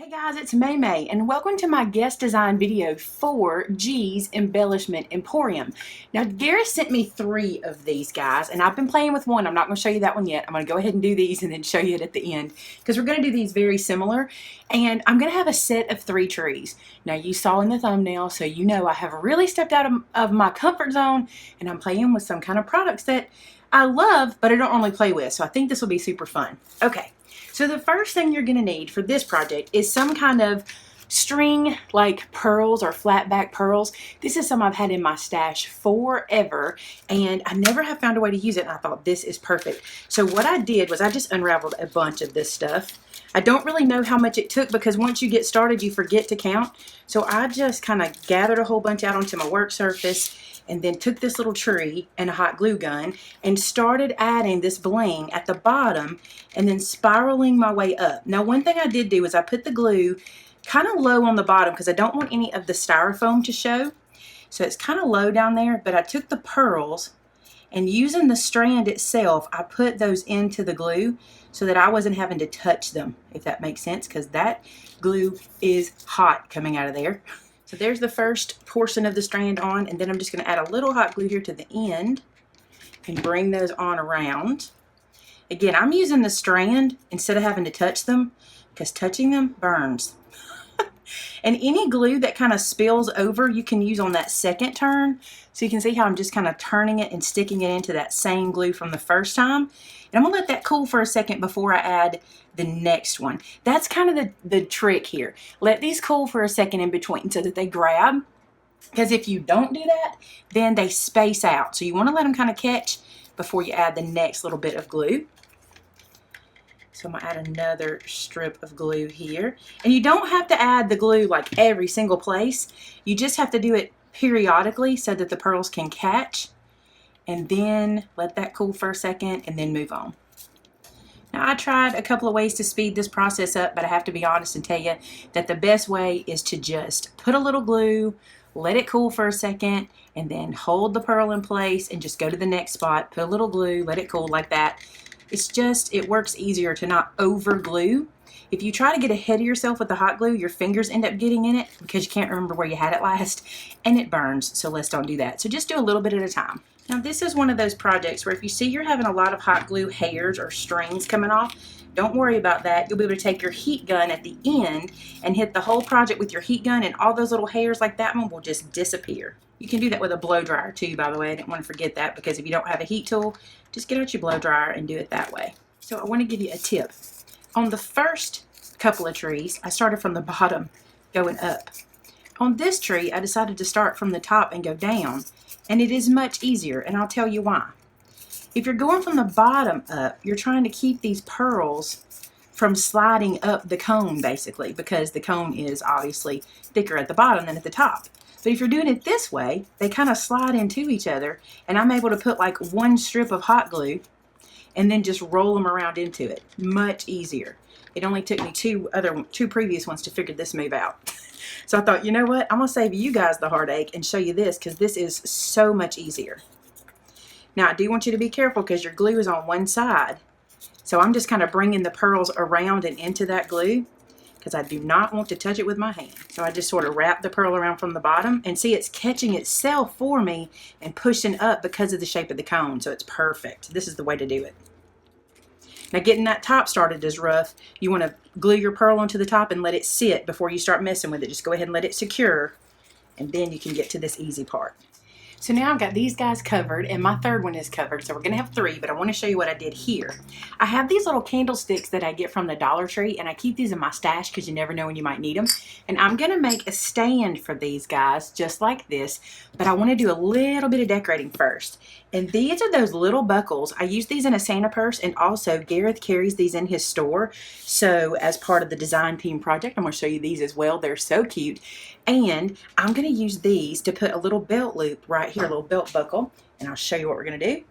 Hey guys, it's Maymay and welcome to my guest design video for G's Embellishment Emporium. Now Gareth sent me 3 of these guys and I've been playing with one. I'm not going to show you that one yet. I'm going to go ahead and do these and then show you it at the end because we're going to do these very similar, and I'm going to have a set of 3 trees. Now you saw in the thumbnail, so you know I have really stepped out of my comfort zone and I'm playing with some kind of products that I love but I don't normally play with, so I think this will be super fun. Okay. So the first thing you're going to need for this project is some kind of string like pearls or flat back pearls. This is some I've had in my stash forever and I never have found a way to use it, and I thought this is perfect. So what I did was I just unraveled a bunch of this stuff. I don't really know how much it took because once you get started you forget to count. So I just kind of gathered a whole bunch out onto my work surface and then took this little tree and a hot glue gun and started adding this bling at the bottom and then spiraling my way up. Now one thing I did do is I put the glue kind of low on the bottom because I don't want any of the styrofoam to show. So it's kind of low down there, but I took the pearls and using the strand itself, I put those into the glue so that I wasn't having to touch them, if that makes sense, because that glue is hot coming out of there. So there's the first portion of the strand on, and then I'm just going to add a little hot glue here to the end and bring those on around. Again, I'm using the strand instead of having to touch them because touching them burns. And any glue that kind of spills over you can use on that second turn. So you can see how I'm just kind of turning it and sticking it into that same glue from the first time. And I'm going to let that cool for a second before I add the next one. That's kind of the trick here. Let these cool for a second in between so that they grab. Because if you don't do that, then they space out. So you want to let them kind of catch before you add the next little bit of glue. So I'm going to add another strip of glue here. And you don't have to add the glue like every single place. You just have to do it periodically so that the pearls can catch. And then let that cool for a second and then move on. Now I tried a couple of ways to speed this process up, but I have to be honest and tell you that the best way is to just put a little glue, let it cool for a second, and then hold the pearl in place and just go to the next spot, put a little glue, let it cool like that. It works easier to not over glue. If you try to get ahead of yourself with the hot glue, your fingers end up getting in it because you can't remember where you had it last, and it burns, so let's don't do that. So just do a little bit at a time. Now this is one of those projects where if you see you're having a lot of hot glue hairs or strings coming off, don't worry about that. You'll be able to take your heat gun at the end and hit the whole project with your heat gun, and all those little hairs like that one will just disappear. You can do that with a blow dryer too, by the way. I didn't want to forget that, because if you don't have a heat tool, just get out your blow dryer and do it that way. So I want to give you a tip. On the first couple of trees, I started from the bottom going up. On this tree, I decided to start from the top and go down, and it is much easier, and I'll tell you why. If you're going from the bottom up, you're trying to keep these pearls from sliding up the cone, basically, because the cone is obviously thicker at the bottom than at the top. But if you're doing it this way, they kind of slide into each other, and I'm able to put like one strip of hot glue and then just roll them around into it. Much easier. It only took me two previous ones to figure this move out. So I thought, you know what? I'm going to save you guys the heartache and show you this, because this is so much easier. Now I do want you to be careful because your glue is on one side. So I'm just kind of bringing the pearls around and into that glue because I do not want to touch it with my hand. So I just sort of wrap the pearl around from the bottom, and see, it's catching itself for me and pushing up because of the shape of the cone. So it's perfect. This is the way to do it. Now getting that top started is rough. You want to glue your pearl onto the top and let it sit before you start messing with it. Just go ahead and let it secure, and then you can get to this easy part. So now I've got these guys covered, and my third one is covered, so we're going to have 3, but I want to show you what I did here. I have these little candlesticks that I get from the Dollar Tree, and I keep these in my stash because you never know when you might need them. And I'm going to make a stand for these guys just like this, but I want to do a little bit of decorating first. And these are those little buckles. I use these in a Santa purse, and also Gareth carries these in his store. So as part of the design team project, I'm going to show you these as well. They're so cute. And I'm going to use these to put a little belt loop right here, a little belt buckle, and I'll show you what we're going to do.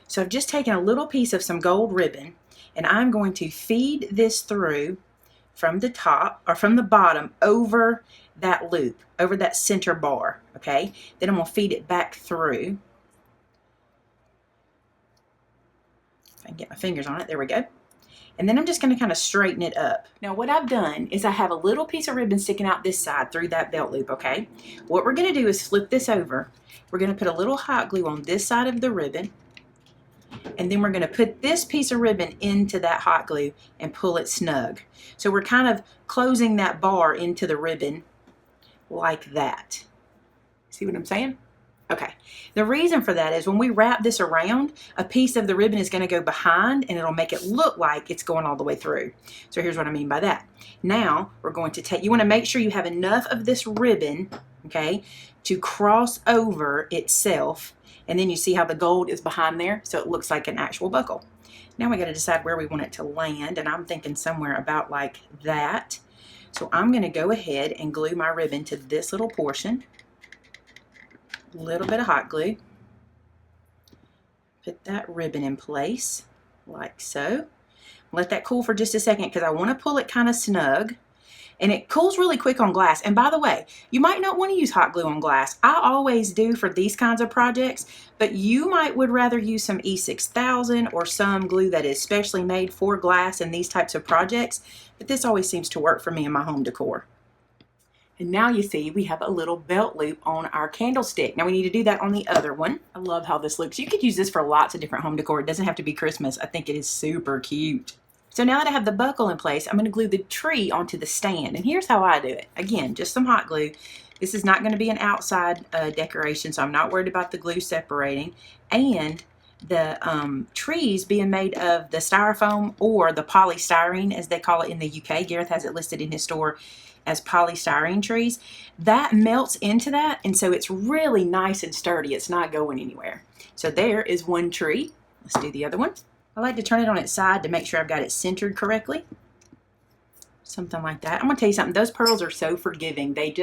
So I've just taken a little piece of some gold ribbon, and I'm going to feed this through from the top, or from the bottom, over that loop, over that center bar, okay? Then I'm going to feed it back through. If I can get my fingers on it, there we go. And then I'm just going to kind of straighten it up. Now what I've done is I have a little piece of ribbon sticking out this side through that belt loop, okay? What we're going to do is flip this over. We're going to put a little hot glue on this side of the ribbon. And then we're going to put this piece of ribbon into that hot glue and pull it snug. So we're kind of closing that bar into the ribbon like that. See what I'm saying? Okay. The reason for that is when we wrap this around, a piece of the ribbon is going to go behind and it'll make it look like it's going all the way through. So here's what I mean by that. Now we're going to take, you want to make sure you have enough of this ribbon, okay, to cross over itself. And then you see how the gold is behind there, so it looks like an actual buckle. Now we got to decide where we want it to land, and I'm thinking somewhere about like that. So I'm going to go ahead and glue my ribbon to this little portion. A little bit of hot glue. Put that ribbon in place like so. Let that cool for just a second because I want to pull it kind of snug. And it cools really quick on glass. And by the way, you might not want to use hot glue on glass. I always do for these kinds of projects, but you would rather use some E6000 or some glue that is specially made for glass and these types of projects. But this always seems to work for me in my home decor. And now you see we have a little belt loop on our candlestick. Now we need to do that on the other one. I love how this looks. You could use this for lots of different home decor. It doesn't have to be Christmas. I think it is super cute. So now that I have the buckle in place, I'm going to glue the tree onto the stand. And here's how I do it. Again, just some hot glue. This is not going to be an outside decoration, so I'm not worried about the glue separating. And the trees being made of the styrofoam or the polystyrene, as they call it in the UK. Gareth has it listed in his store as polystyrene trees. That melts into that, and so it's really nice and sturdy. It's not going anywhere. So there is one tree. Let's do the other one. I like to turn it on its side to make sure I've got it centered correctly. Something like that. I'm going to tell you something. Those pearls are so forgiving. They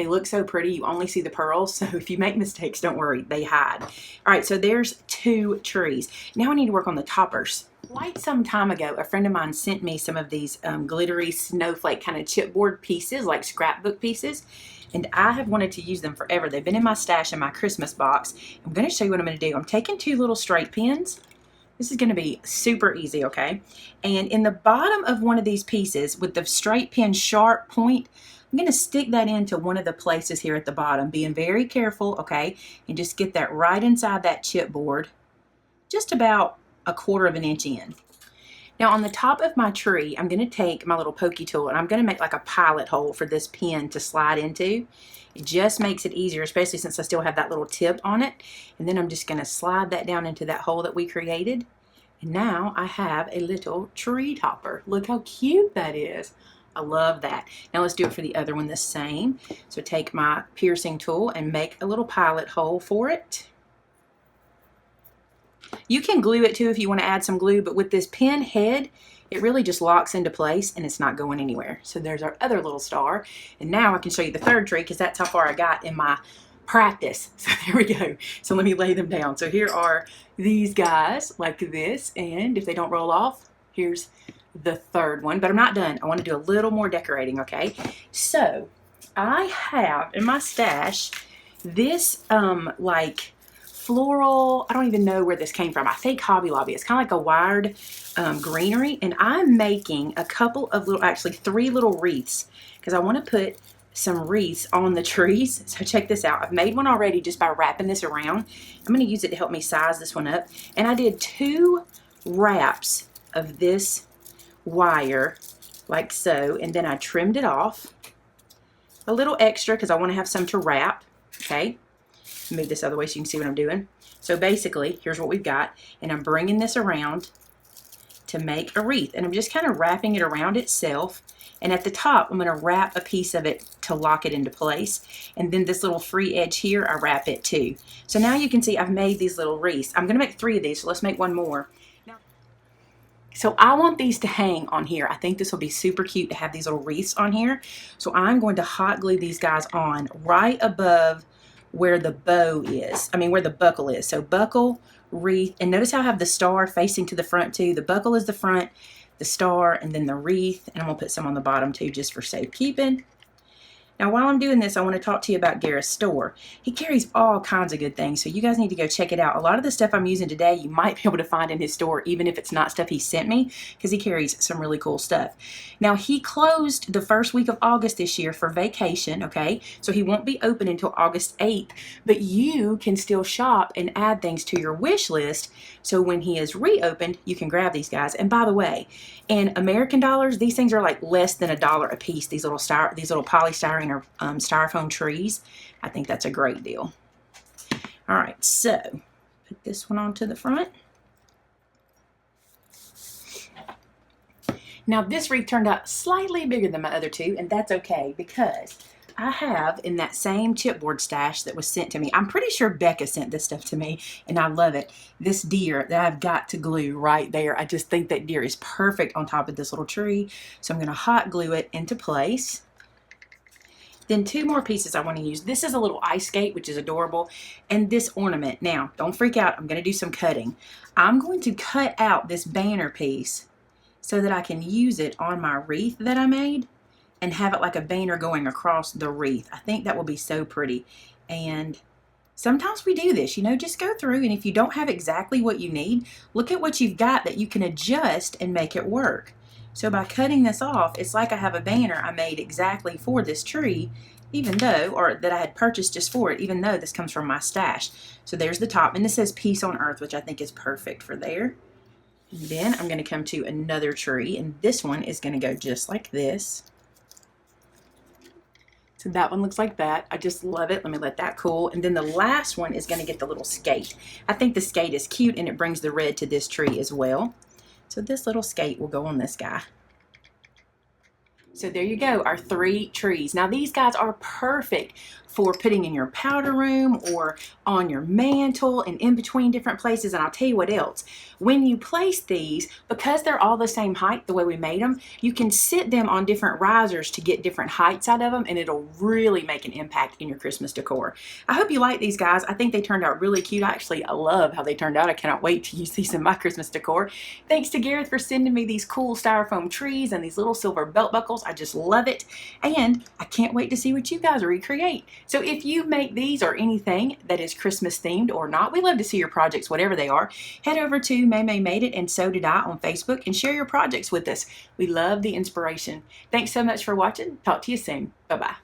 look so pretty. You only see the pearls. So if you make mistakes, don't worry. They hide. All right, so there's 2 trees. Now I need to work on the toppers. Quite some time ago, a friend of mine sent me some of these glittery snowflake kind of chipboard pieces, like scrapbook pieces. And I have wanted to use them forever. They've been in my stash in my Christmas box. I'm going to show you what I'm going to do. I'm taking 2 little straight pins. This is going to be super easy, okay? And in the bottom of one of these pieces, with the straight pin sharp point, I'm going to stick that into one of the places here at the bottom, being very careful, okay? And just get that right inside that chipboard, just about 1/4 of an inch in. Now on the top of my tree, I'm going to take my little pokey tool and I'm going to make like a pilot hole for this pin to slide into. It just makes it easier, especially since I still have that little tip on it. And then I'm just going to slide that down into that hole that we created. And now I have a little tree topper. Look how cute that is. I love that. Now let's do it for the other one the same. So take my piercing tool and make a little pilot hole for it. You can glue it too if you want to add some glue, but with this pin head, it really just locks into place and it's not going anywhere. So there's our other little star. And now I can show you the third tree because that's how far I got in my practice. So there we go. So let me lay them down. So here are these guys like this. And if they don't roll off, here's the third one. But I'm not done. I want to do a little more decorating, okay? So I have in my stash this like floral, I don't even know where this came from. I think Hobby Lobby. It's kind of like a wired greenery, and I'm making a couple of little, actually 3 little wreaths because I want to put some wreaths on the trees. So check this out. I've made one already just by wrapping this around. I'm going to use it to help me size this one up, and I did 2 wraps of this wire like so, and then I trimmed it off a little extra because I want to have some to wrap. Okay. Move this other way so you can see what I'm doing. So basically, here's what we've got, and I'm bringing this around to make a wreath, and I'm just kind of wrapping it around itself, and at the top I'm going to wrap a piece of it to lock it into place, and then this little free edge here I wrap it too. So now you can see I've made these little wreaths. I'm going to make 3 of these, so let's make one more. So I want these to hang on here. I think this will be super cute to have these little wreaths on here. So I'm going to hot glue these guys on right above where the bow is, where the buckle is. So buckle, wreath, and notice how I have the star facing to the front too. The buckle is the front, the star, and then the wreath, and I'm gonna put some on the bottom too just for safekeeping. Now, while I'm doing this, I want to talk to you about Gareth's store. He carries all kinds of good things, so you guys need to go check it out. A lot of the stuff I'm using today, you might be able to find in his store, even if it's not stuff he sent me, because he carries some really cool stuff. Now, he closed the first week of August this year for vacation, okay? So he won't be open until August 8th, but you can still shop and add things to your wish list, so when he is reopened, you can grab these guys. And by the way, in American dollars, these things are like less than $1 a piece, these little polystyrene or styrofoam trees. I think that's a great deal. All right, so put this one onto the front. Now this wreath turned out slightly bigger than my other two, and that's okay because I have in that same chipboard stash that was sent to me. I'm pretty sure Becca sent this stuff to me, and I love it. This deer that I've got to glue right there. I just think that deer is perfect on top of this little tree. So I'm going to hot glue it into place. Then two more pieces I want to use. This is a little ice skate, which is adorable, and this ornament. Now, don't freak out. I'm going to do some cutting. I'm going to cut out this banner piece so that I can use it on my wreath that I made and have it like a banner going across the wreath. I think that will be so pretty. And sometimes we do this, you know, just go through, and if you don't have exactly what you need, look at what you've got that you can adjust and make it work. So by cutting this off, it's like I have a banner I made exactly for this tree, even though, or that I had purchased just for it, even though this comes from my stash. So there's the top, and this says Peace on Earth, which I think is perfect for there. And then I'm going to come to another tree, and this one is going to go just like this. So that one looks like that. I just love it. Let me let that cool. And then the last one is going to get the little skate. I think the skate is cute, and it brings the red to this tree as well. So this little skate will go on this guy. So there you go, our 3 trees. Now these guys are perfect for putting in your powder room or on your mantle and in between different places. And I'll tell you what else. When you place these, because they're all the same height the way we made them, you can sit them on different risers to get different heights out of them, and it'll really make an impact in your Christmas decor. I hope you like these guys. I think they turned out really cute. I love how they turned out. I cannot wait to use these in my Christmas decor. Thanks to Gareth for sending me these cool styrofoam trees and these little silver belt buckles. I just love it, and I can't wait to see what you guys recreate. So if you make these or anything that is Christmas themed or not, we love to see your projects, whatever they are. Head over to Maymay Made It and So Did I on Facebook and share your projects with us. We love the inspiration. Thanks so much for watching. Talk to you soon. Bye-bye.